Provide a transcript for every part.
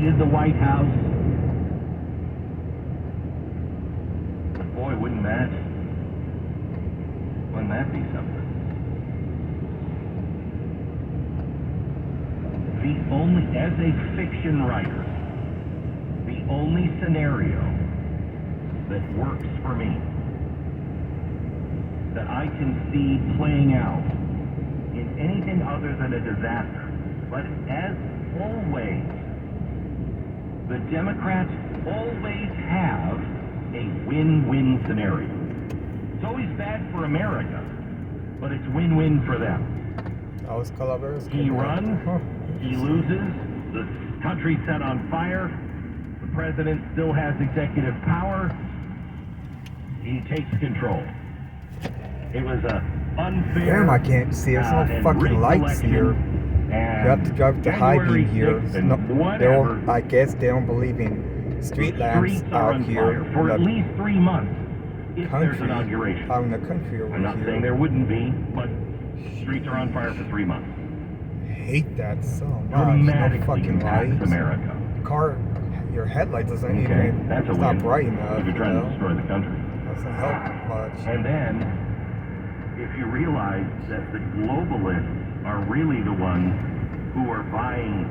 invaded the White House. But boy, wouldn't that be something? The only, as a fiction writer, the only scenario that works for me, that I can see playing out in anything other than a disaster, but as always, the Democrats always have a win-win scenario. It's always bad for America, but it's win-win for them. He runs, he loses, the country's set on fire, the president still has executive power, he takes control. It was a unfair. Damn, I can't see. There's no fucking lights here. You have to drive to high beam here. No, I guess they don't believe in street lamps out here. For at least 3 months, if there's inauguration. Out in the country over here. I'm not saying there wouldn't be, but streets are on fire for 3 months. I hate that so much. Dramatically no fucking lights. America. Car, your headlight doesn't even stop bright enough. If you're trying to destroy the country. Doesn't help much. And then, if you realize that the globalists are really the ones who are buying,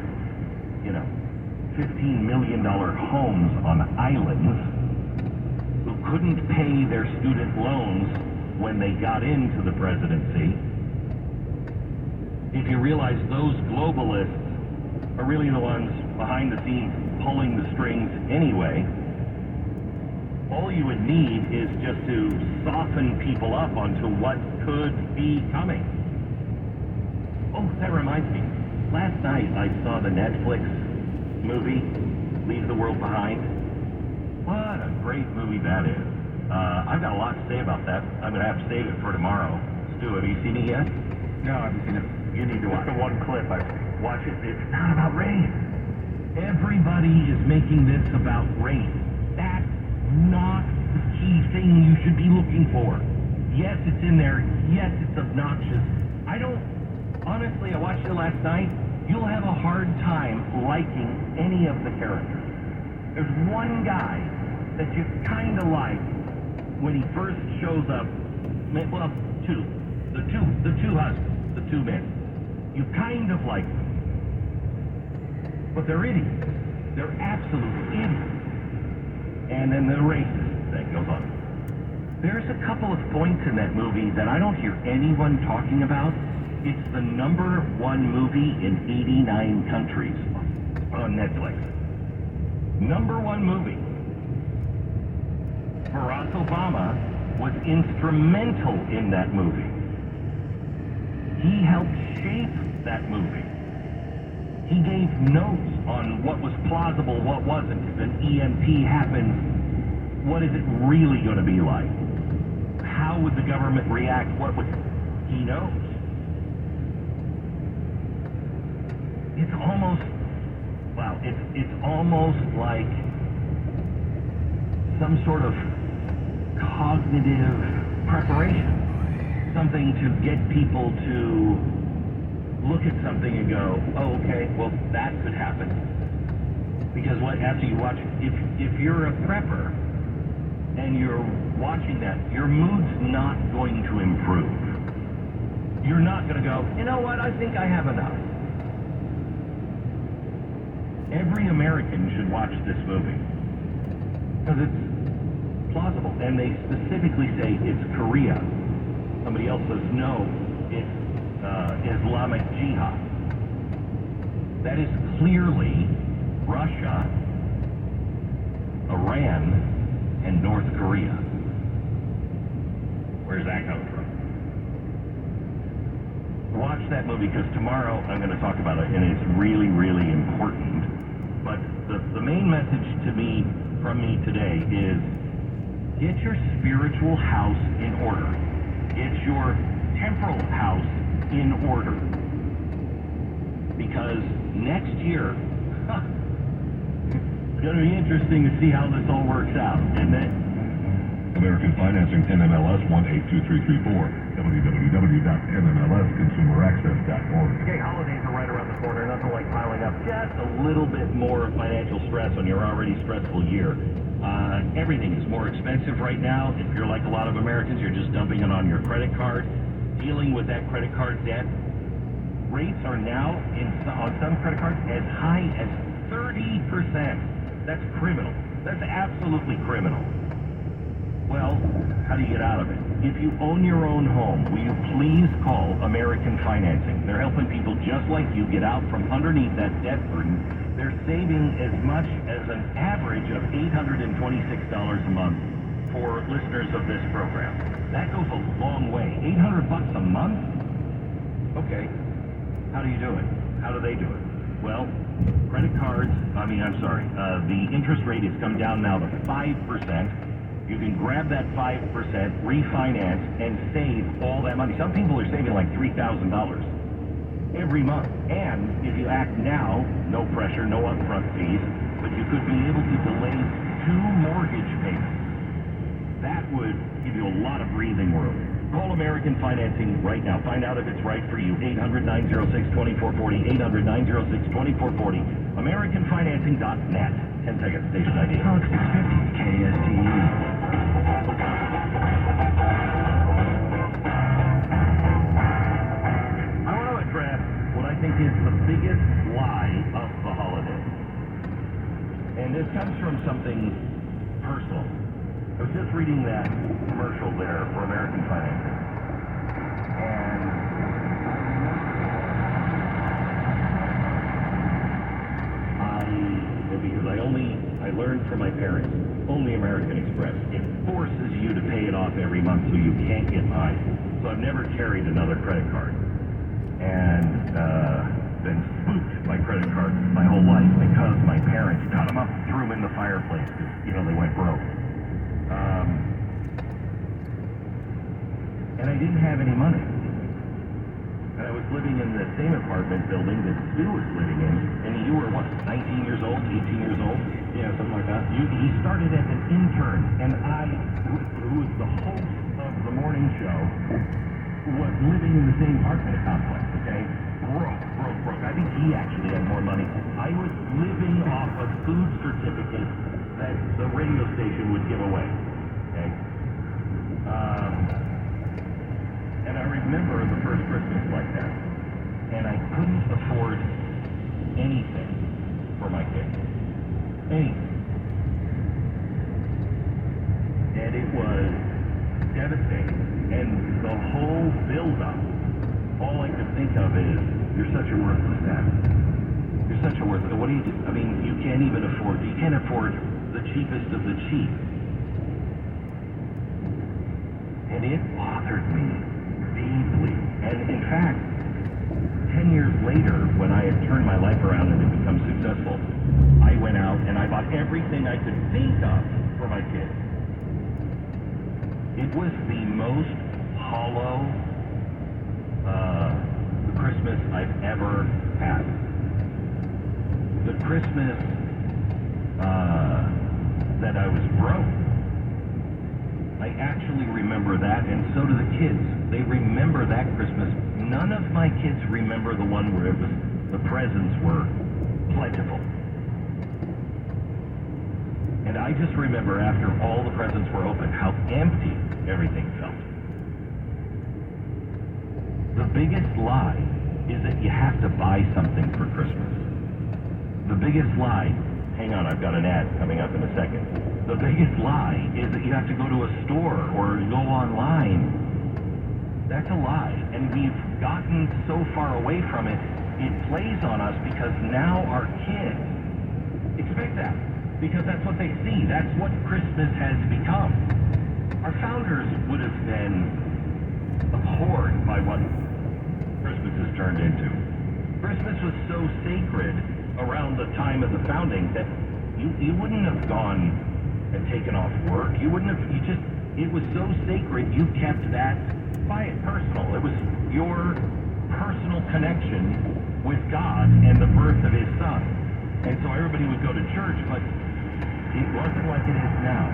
$15 million homes on islands, who couldn't pay their student loans when they got into the presidency, if you realize those globalists are really the ones behind the scenes pulling the strings anyway, all you would need is just to soften people up onto what could be coming. Oh, that reminds me. Last night I saw the Netflix movie, Leave the World Behind. What a great movie that is. I've got a lot to say about that. I'm going to have to save it for tomorrow. Stu, have you seen it yet? No, I haven't seen it. You need to watch the one clip. Watch it. It's not about race. Everybody is making this about race. That's not the key thing you should be looking for. Yes, it's in there. Yes, it's obnoxious. Honestly, I watched it last night. You'll have a hard time liking any of the characters. There's one guy that you kind of like when he first shows up. Well, two. The two husbands, the two men. You kind of like them. But they're idiots. They're absolute idiots. And then the racist thing goes on. There's a couple of points in that movie that I don't hear anyone talking about. It's the #1 movie in 89 countries on Netflix. #1 movie. Barack Obama was instrumental in that movie. He helped shape that movie. He gave notes on what was plausible, what wasn't. If an EMP happens, what is it really going to be like? How would the government react? He knows. It's almost like some sort of cognitive preparation. Something to get people to look at something and go, oh, okay, well, that could happen. Because after you watch it, if you're a prepper and you're watching that, your mood's not going to improve. You're not going to go, you know what, I think I have enough. Every American should watch this movie because it's plausible, and they specifically say it's Korea. Somebody else says no, it's Islamic Jihad. That is clearly Russia, Iran, and North Korea. Where's that coming from? Watch that movie because tomorrow I'm going to talk about it, and it's really, really important. But the main message from me today is get your spiritual house in order. Get your temporal house in order. Because next year, it's going to be interesting to see how this all works out, isn't it? American Financing, NMLS 182334, www.nmlsconsumeraccess.org. Okay, holidays are right around the corner. Nothing like piling up just a little bit more financial stress on your already stressful year. Everything is more expensive right now. If you're like a lot of Americans, you're just dumping it on your credit card. Dealing with that credit card debt, rates are now on some credit cards as high as 30%. That's criminal. That's absolutely criminal. Well, how do you get out of it? If you own your own home, will you please call American Financing? They're helping people just like you get out from underneath that debt burden. They're saving as much as an average of $826 a month for listeners of this program. That goes a long way. $800 a month? Okay. How do you do it? How do they do it? Well, credit cards, the interest rate has come down now to 5%. You can grab that 5%, refinance, and save all that money. Some people are saving like $3,000 every month. And if you act now, no pressure, no upfront fees, but you could be able to delay 2 mortgage payments. That would give you a lot of breathing room. Call American Financing right now. Find out if it's right for you. 800-906-2440, 800-906-2440, AmericanFinancing.net. 10 seconds, station ID. Talk 650 KSTE. I want to address what I think is the biggest lie of the holiday. And this comes from something personal. I was just reading that commercial there for American Financing. And because I learned from my parents, only American Express. It forces you to pay it off every month so you can't get behind. So I've never carried another credit card. And been spooked by credit cards my whole life because my parents cut them up, threw them in the fireplace because, they went broke. And I didn't have any money. And I was living in the same apartment building that Stu was living in, and you were, 19 years old, 18 years old? Yeah, something like that. He started as an intern, and I, who was the host of the morning show, was living in the same apartment complex, okay? Broke. I think he actually had more money. I was living off of food certificates that the radio station would give away, okay? And I remember the first Christmas like that. And I couldn't afford anything for my kids. Anything. And it was devastating. And the whole build-up, all I could think of is, you're such a worthless dad. You're such a worthless... What do you do? You can't even afford... You can't afford the cheapest of the cheap. And it bothered me deeply. And in fact, 10 years later, when I had turned my life around and had become successful, I went out and I bought everything I could think of for my kids. It was the most hollow Christmas I've ever had. The Christmas that I was broke. I actually remember that, and so do the kids. They remember that Christmas. None of my kids remember the one where the presents were plentiful. And I just remember after all the presents were open, how empty everything felt. The biggest lie is that you have to buy something for Christmas. The biggest lie, hang on, I've got an ad coming up in a second. The biggest lie is that you have to go to a store or go online. That's a lie. And we've gotten so far away from it, it plays on us because now our kids expect that. Because that's what they see. That's what Christmas has become. Our founders would have been abhorred by what Christmas has turned into. Christmas was so sacred around the time of the founding that you wouldn't have gone and taken off work. It was so sacred, you kept that quiet, personal. It was your personal connection with God and the birth of His Son. And so everybody would go to church, but it wasn't like it is now.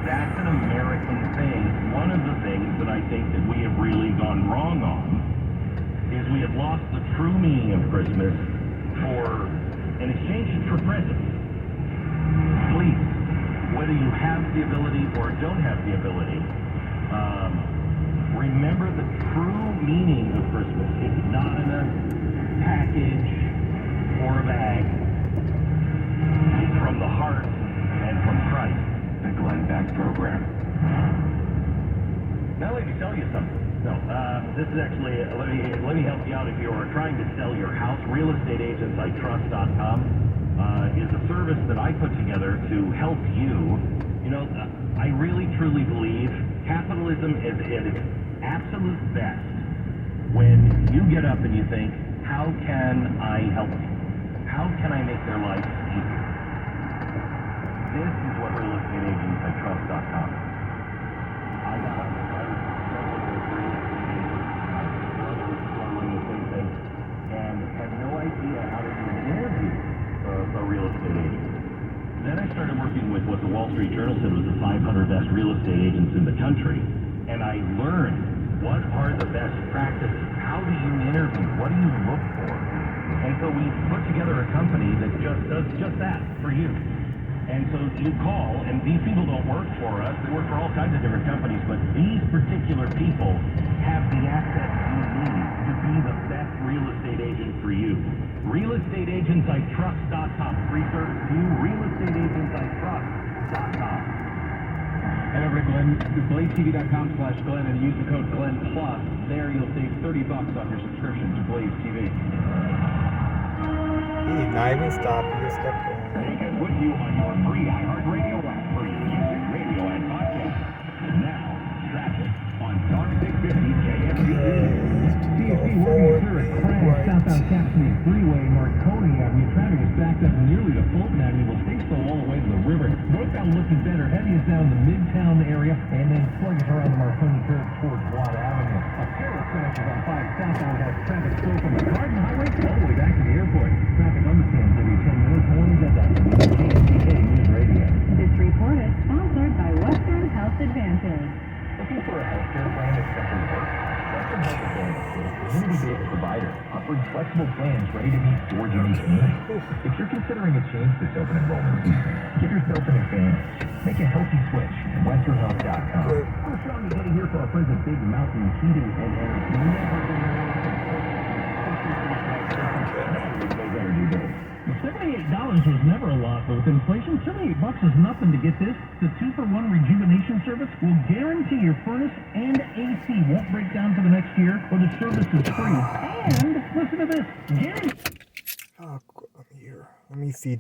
That's an American thing. One of the things that I think that we have really gone wrong on is we have lost the true meaning of Christmas and exchanged it for presents. have the ability or don't have the ability, remember the true meaning of Christmas. It's not in a package or a bag. It's from the heart and from Christ. The Glenn Beck Program. Now let me tell you something. No, this is actually, let me help you out if you are trying to sell your house. RealestateAgentsITrust.com is a service that I put together to help you. You know, I really truly believe capitalism is at its absolute best when you get up and you think, how can I help you? How can I make their life easier? This is what RealestateAgentsITrust.com. I got up and I was struggling the same thing and had no idea how to do an interview for a real estate agent. Then I started working with what the Wall Street Journal said was the 500 best real estate agents in the country, and I learned what are the best practices. How do you interview? What do you look for? And so we put together a company that just does just that for you. And so you call, and these people don't work for us. They work for all kinds of different companies, but these particular people have the assets you need to be the best real estate agent for you. RealestateAgentsITrust.com. Free service to you. RealestateAgentsITrust.com. And over to Glenn, BlazeTV.com/Glenn, and use the code Glenn Plus. There you'll save $30 off your subscription to Blaze TV. He did not even stop. He just kept going. Take us with you on your free iHeartRadio app for music, radio, and podcasts. Now, traffic on Talk 650 KFC. CFC working through a crash southbound Cassidy Freeway, Marconi Avenue. Traffic is backed up nearly to Fulton Avenue. Will stay so all the way to the river. Northbound looking better. Heaviest down the Midtown area, and then sluggish around the Marconi curve towards Watt Avenue. A pair of crashes on 5 southbound has traffic slow from the Garden Highway all the way back to the airport. Traffic on the TMW 10 North warnings at that KMTK News Radio. This report is sponsored by Western Health Advantage. Looking for a healthcare plan that simply works? Western Health Advantage is a community-based provider offering flexible plans ready to meet your unique needs. If you're considering a change this open enrollment season, give yourself an advantage. Make a healthy switch at WesternHealth.com. We're strong to getting here for our friends at Big Mountain Heating and Energy. $78 was never a lot, but with inflation, $78 is nothing to get this. The 2-for-1 rejuvenation service will guarantee your furnace and AC won't break down for the next year, or the service is free. And listen to this, guarantee. Oh, here. Let me see.